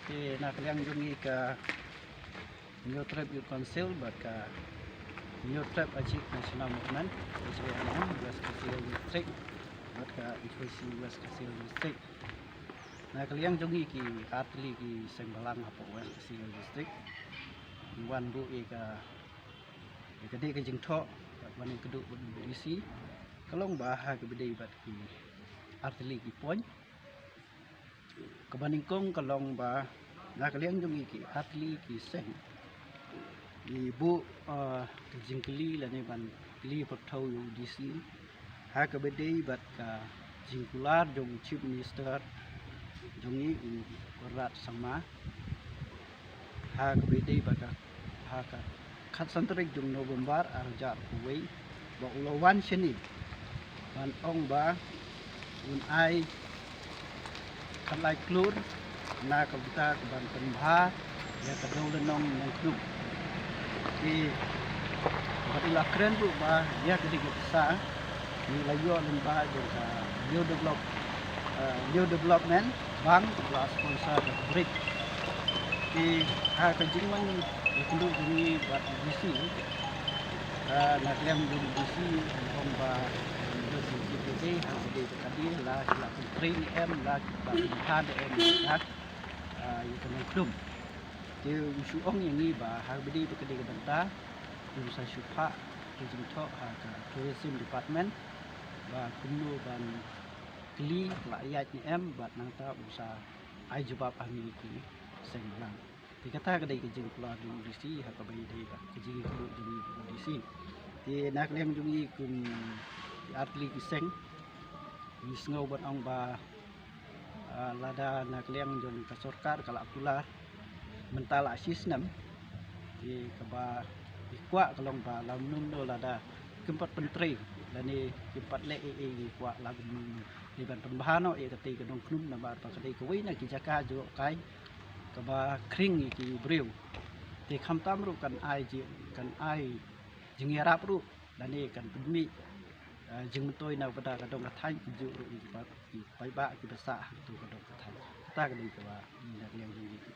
Thì nak yang jungi ka new trip youth council but ka new trip achieve national movement HANM West Kecil District but ka IFC West Kecil District. Nak yang jungi ki atli ki Sembalang apa West Kecil District. Wan bu ka gede ke jengthok wan keduk DC kalong bahag bede bat ki atli ki point kebaningkong kalong ba nak liang jungi ki atli ki seng ibu jingkeli lani ban li pathau DC ha ke bede bat ka jingkular jong chief minister jungi Korat sama ha ke bede bat ha ka khat santrik jong November arjar kuwei ba ulawan sini ban ong ba un ai kan lai klur na kabita ban penbha ya kadau lenong nang knu di batila keren bu ba ya gede besar ni layo lemba jong ka new development bang la sponsor the break di ha kajing man itu juni buat DC nak lem DC ong ba jadi hari tadi lah sila putri em lah kita em kat itu nangklum dia usu ong yang ni bah hari bedi berkedai benta urusan syupa ujung tok tourism department bah kuno ban kli rakyat ni em buat nangta usaha ai jawab ahli ki Sembalang dikata kedai kejing keluar di DC ha ka bagi dei kejing keluar di DC di nak lem jungi kum atli kiseng isngau ban ong ba lada nak liang jon ka sarkar kala akular mentala sistem di kaba ikwa kalong ba lamnum do lada kempat pentri lani kempat le di kwa lagu di ban pembahano kati kadong knum na ba kadai kuwi na kijaka jo kai kaba kring ki breu di khamtam ru kan ai jingerap ru lani kan pemi jeng tôi nào pada kadang kathai ju ki pai ba ki basa tu kadang kathai ta kadang ka ba ni yang jungi ki